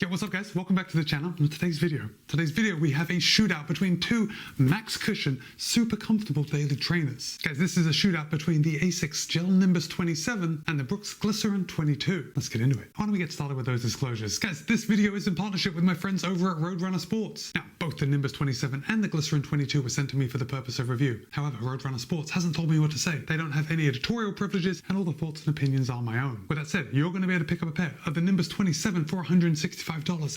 Yeah, what's up guys? Welcome back to the channel. In today's video we have a shootout between two max cushion, super comfortable daily trainers. Guys, this is a shootout between the ASICS GEL-Nimbus 27 and the Brooks Glycerin 22. Let's get into it. Why don't we get started with those disclosures? Guys, this video is in partnership with my friends over at Roadrunner Sports. Now, both the Nimbus 27 and the Glycerin 22 were sent to me for the purpose of review. However, Roadrunner Sports hasn't told me what to say. They don't have any editorial privileges and all the thoughts and opinions are my own. With that said, you're going to be able to pick up a pair of the Nimbus 27 for $165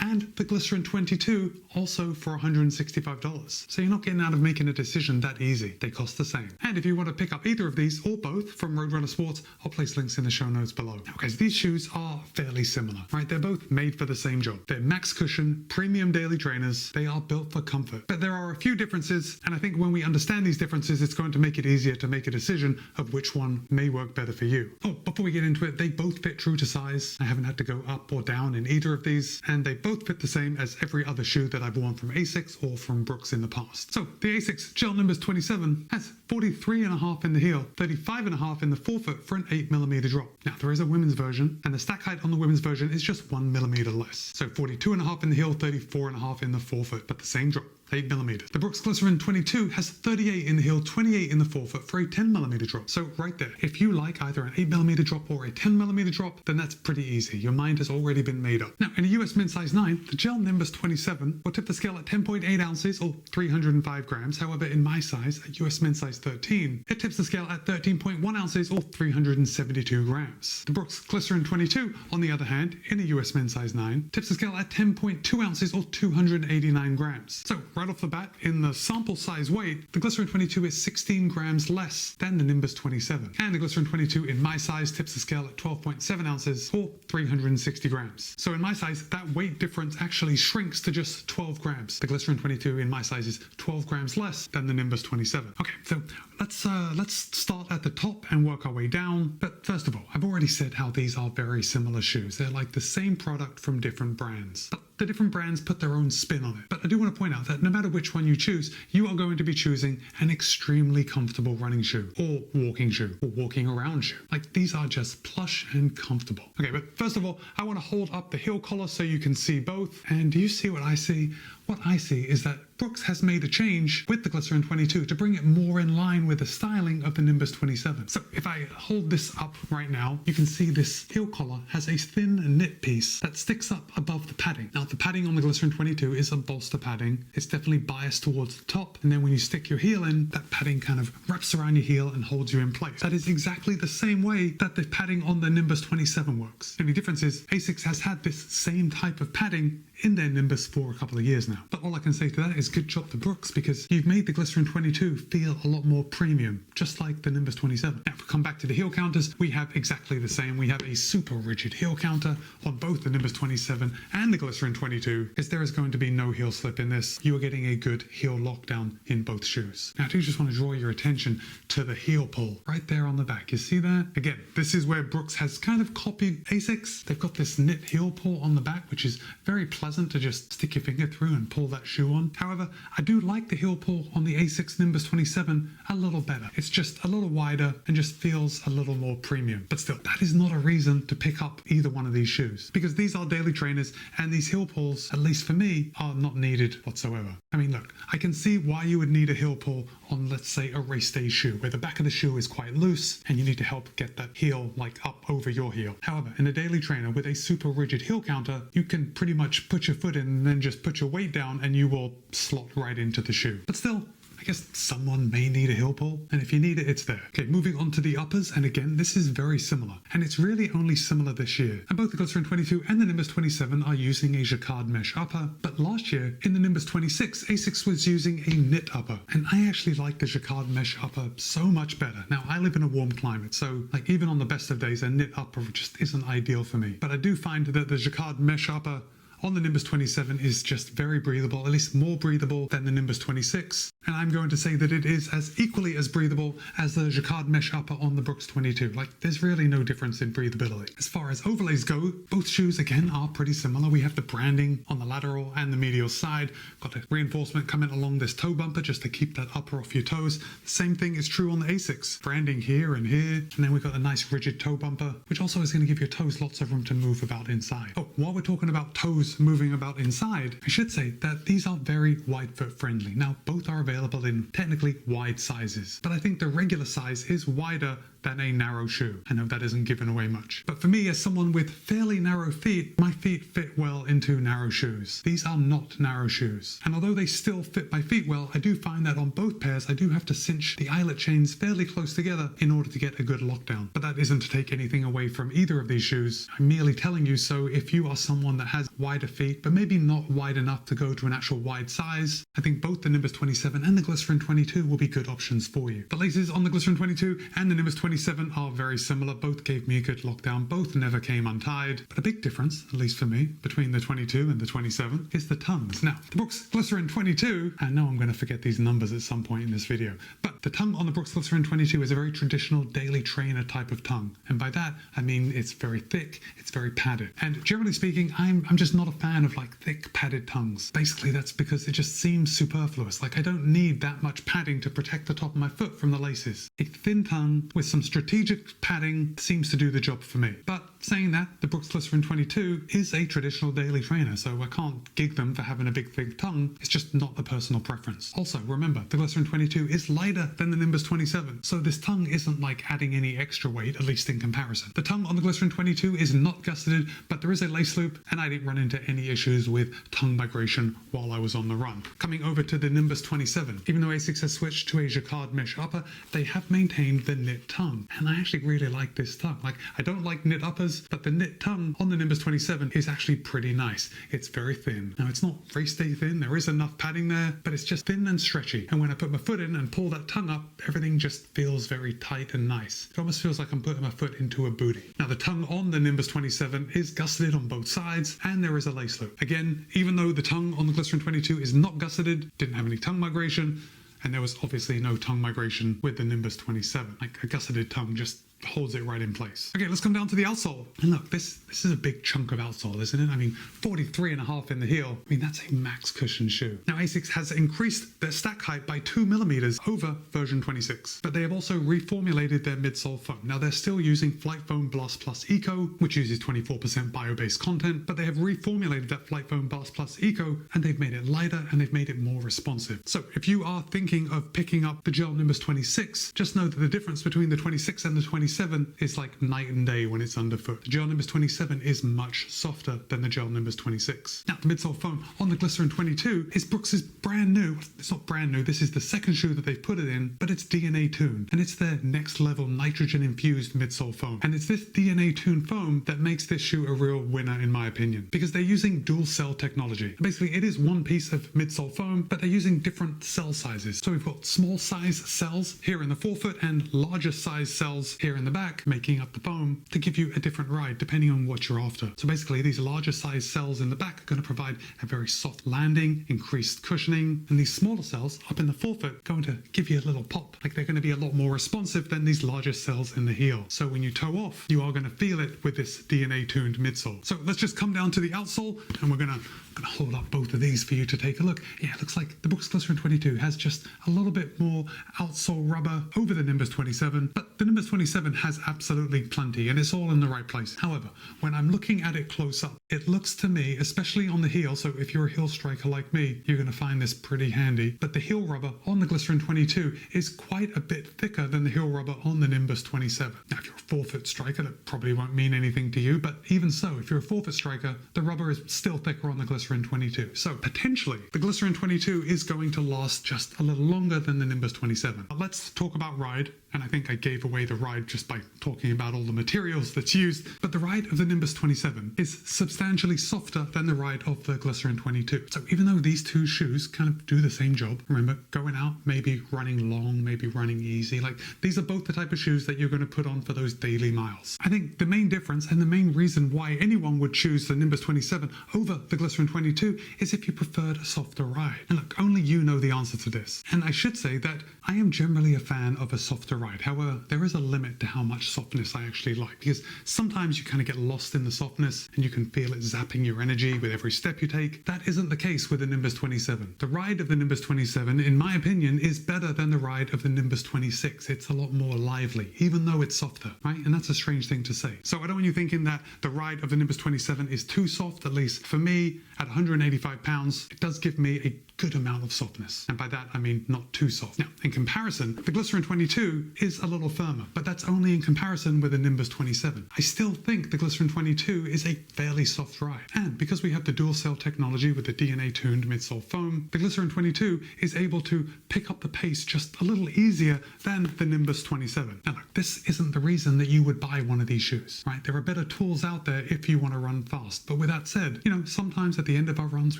and the Glycerin 22 also for $165. So you're not getting out of making a decision that easy. They cost the same. And if you want to pick up either of these or both from Roadrunner Sports, I'll place links in the show notes below. Now guys, these shoes are fairly similar, right? They're both made for the same job. They're max cushion, premium daily trainers. They are built for comfort. But there are a few differences, and I think when we understand these differences, it's going to make it easier to make a decision of which one may work better for you. Oh, before we get into it, they both fit true to size. I haven't had to go up or down in either of these, and they both fit the same as every other shoe that I've worn from ASICS or from Brooks in the past. So the ASICS GEL-Nimbus 27 has 43.5 in the heel, 35.5 in the forefoot for an 8mm drop. Now there is a women's version, and the stack height on the women's version is just 1mm less. So 42.5 in the heel, 34.5 in the forefoot, but the same drop. 8mm. The Brooks Glycerin 22 has 38 in the heel, 28 in the forefoot for a 10mm drop. So right there, if you like either an 8mm drop or a 10mm drop, then that's pretty easy. Your mind has already been made up. Now, in a US men's size 9, the GEL-Nimbus 27 will tip the scale at 10.8 ounces or 305 grams. However, in my size, a US men's size 13, it tips the scale at 13.1 ounces or 372 grams. The Brooks Glycerin 22, on the other hand, in a US men's size 9, tips the scale at 10.2 ounces or 289 grams. So right off the bat, in the sample size weight, the Glycerin 22 is 16 grams less than the Nimbus 27. And the Glycerin 22 in my size tips the scale at 12.7 ounces or 360 grams. So in my size, that weight difference actually shrinks to just 12 grams. The Glycerin 22 in my size is 12 grams less than the Nimbus 27. Okay, so let's start at the top and work our way down. But first of all, I've already said how these are very similar shoes. They're like the same product from different brands. But the different brands put their own spin on it. But I do want to point out that no matter which one you choose, you are going to be choosing an extremely comfortable running shoe or walking shoe or walking around shoe. Like, these are just plush and comfortable. Okay, but first of all, I want to hold up the heel collar so you can see both. And do you see what I see? What I see is that Brooks has made a change with the Glycerin 22 to bring it more in line with the styling of the Nimbus 27. So if I hold this up right now, you can see this heel collar has a thin knit piece that sticks up above the padding. Now the padding on the Glycerin 22 is a bolster padding. It's definitely biased towards the top, and then when you stick your heel in, that padding kind of wraps around your heel and holds you in place. That is exactly the same way that the padding on the Nimbus 27 works. The only difference is ASICS has had this same type of padding in their Nimbus for a couple of years now. But all I can say to that is good job to Brooks, because you've made the Glycerin 22 feel a lot more premium, just like the Nimbus 27. Now, if we come back to the heel counters, we have exactly the same. We have a super rigid heel counter on both the Nimbus 27 and the Glycerin 22, because there is going to be no heel slip in this. You are getting a good heel lockdown in both shoes. Now, I do just want to draw your attention to the heel pull right there on the back. You see that? Again, this is where Brooks has kind of copied ASICS. They've got this knit heel pull on the back, which is very pleasant to just stick your finger through and pull that shoe on. However, I do like the heel pull on the ASICS Nimbus 27 a little better. It's just a little wider and just feels a little more premium. But still, that is not a reason to pick up either one of these shoes, because these are daily trainers and these heel pulls, at least for me, are not needed whatsoever. I mean, look, I can see why you would need a heel pull on, let's say, a race day shoe where the back of the shoe is quite loose and you need to help get that heel like up over your heel. However, in a daily trainer with a super rigid heel counter, you can pretty much put your foot in and then just put your weight down and you will slot right into the shoe. But still, I guess someone may need a heel pull, and if you need it, it's there. Okay, moving on to the uppers, and again, this is very similar, and it's really only similar this year. And both the Glycerin 22 and the Nimbus 27 are using a jacquard mesh upper, but last year, in the Nimbus 26, ASICS was using a knit upper, and I actually like the jacquard mesh upper so much better. Now, I live in a warm climate, so like even on the best of days, a knit upper just isn't ideal for me. But I do find that the jacquard mesh upper on the Nimbus 27 is just very breathable, at least more breathable than the Nimbus 26. And I'm going to say that it is as equally as breathable as the jacquard mesh upper on the Brooks 22. Like, there's really no difference in breathability. As far as overlays go, both shoes again are pretty similar. We have the branding on the lateral and the medial side. Got a reinforcement coming along this toe bumper just to keep that upper off your toes. The same thing is true on the ASICS. Branding here and here. And then we've got a nice rigid toe bumper, which also is going to give your toes lots of room to move about inside. Oh, while we're talking about toes toes moving about inside, I should say that these are very wide foot friendly. Now, both are available in technically wide sizes, but I think the regular size is wider than a narrow shoe. I know that isn't giving away much, but for me, as someone with fairly narrow feet, my feet fit well into narrow shoes. These are not narrow shoes, and although they still fit my feet well, I do find that on both pairs I do have to cinch the eyelet chains fairly close together in order to get a good lockdown. But that isn't to take anything away from either of these shoes. I'm merely telling you so if you are someone that has wider feet but maybe not wide enough to go to an actual wide size. I think both the Nimbus 27 and the Glycerin 22 will be good options for you. The laces on the Glycerin 22 and the Nimbus 27 are very similar. Both gave me a good lockdown. Both never came untied. But a big difference, at least for me, between the 22 and the 27 is the tongues. Now, the Brooks Glycerin 22, I know I'm going to forget these numbers at some point in this video, but the tongue on the Brooks Glycerin 22 is a very traditional daily trainer type of tongue. And by that, I mean it's very thick, it's very padded. And generally speaking, I'm just not a fan of like thick padded tongues. Basically, that's because it just seems superfluous. Like I don't need that much padding to protect the top of my foot from the laces. A thin tongue with some strategic padding seems to do the job for me. But saying that, the Brooks Glycerin 22 is a traditional daily trainer, so I can't gig them for having a big thick tongue. It's just not a personal preference. Also, remember, the Glycerin 22 is lighter than the Nimbus 27, so this tongue isn't like adding any extra weight, at least in comparison. The tongue on the Glycerin 22 is not gusseted, but there is a lace loop, and I didn't run into any issues with tongue migration while I was on the run. Coming over to the Nimbus 27, even though ASICS has switched to a jacquard mesh upper, they have maintained the knit tongue, and I actually really like this tongue. Like, I don't like knit uppers, but the knit tongue on the Nimbus 27 is actually pretty nice. It's very thin. Now, it's not race day thin, there is enough padding there, but it's just thin and stretchy, and when I put my foot in and pull that tongue up, everything just feels very tight and nice. It almost feels like I'm putting my foot into a booty. Now, the tongue on the Nimbus 27 is gusseted on both sides, and there is a lace loop. Again, even though the tongue on the Glycerin 22 is not gusseted, didn't have any tongue migration, and there was obviously no tongue migration with the Nimbus 27. Like, a gusseted tongue just holds it right in place. Okay, let's come down to the outsole. And look, this is a big chunk of outsole, isn't it? I mean, 43.5 in the heel. I mean, that's a max cushion shoe. Now, ASICS has increased their stack height by 2 millimeters over version 26, but they have also reformulated their midsole foam. Now, they're still using Flight Foam Blast Plus Eco, which uses 24% bio-based content, but they have reformulated that Flight Foam Blast Plus Eco, and they've made it lighter and they've made it more responsive. So if you are thinking of picking up the Gel-Nimbus 26, just know that the difference between the 26 and the 27 is like night and day when it's underfoot. The Gel-Nimbus 27 is much softer than the Gel-Nimbus 26. Now, the midsole foam on the Glycerin 22 is Brooks's brand new, it's not brand new, this is the second shoe that they've put it in, but it's DNA tuned, and it's their next level nitrogen infused midsole foam. And it's this DNA tuned foam that makes this shoe a real winner in my opinion, because they're using dual cell technology. Basically, it is one piece of midsole foam, but they're using different cell sizes. So we've got small size cells here in the forefoot and larger size cells here in the back, making up the foam to give you a different ride depending on what you're after. So basically, these larger size cells in the back are going to provide a very soft landing, increased cushioning, and these smaller cells up in the forefoot are going to give you a little pop. Like, they're going to be a lot more responsive than these larger cells in the heel. So when you toe off, you are going to feel it with this DNA tuned midsole. So let's just come down to the outsole, and we're going to hold up both of these for you to take a look. Yeah, it looks like the Brooks Glycerin 22 has just a little bit more outsole rubber over the Nimbus 27, but the Nimbus 27 has absolutely plenty, and it's all in the right place. However, when I'm looking at it close up, it looks to me, especially on the heel, so if you're a heel striker like me, you're going to find this pretty handy, but the heel rubber on the Glycerin 22 is quite a bit thicker than the heel rubber on the Nimbus 27. Now, if you're a forefoot striker, that probably won't mean anything to you, but even so, if you're a forefoot striker, the rubber is still thicker on the Glycerin 22. So potentially, the Glycerin 22 is going to last just a little longer than the Nimbus 27. Now, let's talk about ride, and I think I gave away the ride just by talking about all the materials that's used, but the ride of the Nimbus 27 is substantially softer than the ride of the Glycerin 22. So even though these two shoes kind of do the same job, remember, going out, maybe running long, maybe running easy, like these are both the type of shoes that you're going to put on for those daily miles. I think the main difference and the main reason why anyone would choose the Nimbus 27 over the Glycerin 22 is if you preferred a softer ride. And look, only you know the answer to this. And I should say that I am generally a fan of a softer ride ride. However, there is a limit to how much softness I actually like, because sometimes you kind of get lost in the softness and you can feel it zapping your energy with every step you take. That isn't the case with the Nimbus 27. The ride of the Nimbus 27, in my opinion, is better than the ride of the Nimbus 26. It's a lot more lively, even though it's softer, right? And that's a strange thing to say. So I don't want you thinking that the ride of the Nimbus 27 is too soft. At least for me, at 185 pounds, it does give me a good amount of softness. And by that, I mean not too soft. Now, in comparison, the Glycerin 22 is a little firmer, but that's only in comparison with the Nimbus 27. I still think the Glycerin 22 is a fairly soft ride. And because we have the dual cell technology with the DNA-tuned midsole foam, the Glycerin 22 is able to pick up the pace just a little easier than the Nimbus 27. Now look, this isn't the reason that you would buy one of these shoes, right? There are better tools out there if you want to run fast. But with that said, sometimes at the end of our runs,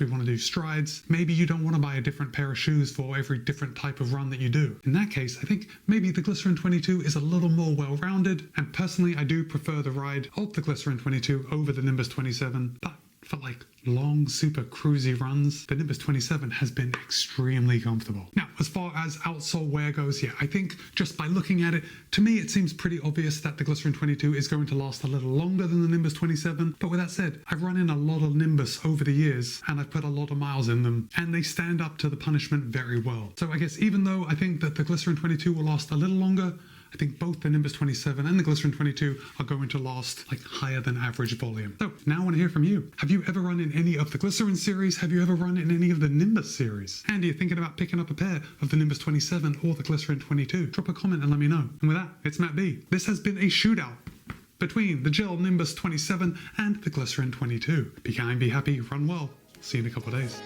we want to do strides. Maybe you don't want to buy a different pair of shoes for every different type of run that you do. In that case, I think maybe the Glycerin 22 is a little more well-rounded, and personally I do prefer the ride of the Glycerin 22 over the Nimbus 27, but for like long, super cruisy runs, the Nimbus 27 has been extremely comfortable. Now, as far as outsole wear goes, yeah, I think just by looking at it, to me it seems pretty obvious that the Glycerin 22 is going to last a little longer than the Nimbus 27. But with that said, I've run in a lot of Nimbus over the years, and I've put a lot of miles in them, and they stand up to the punishment very well. So I guess even though I think that the Glycerin 22 will last a little longer, I think both the Nimbus 27 and the Glycerin 22 are going to last like higher than average volume. So now I want to hear from you. Have you ever run in any of the Glycerin series? Have you ever run in any of the Nimbus series? And are you thinking about picking up a pair of the Nimbus 27 or the Glycerin 22? Drop a comment and let me know. And with that, it's Matt B. This has been a shootout between the Gel-Nimbus 27 and the Glycerin 22. Be kind, be happy, run well. See you in a couple of days.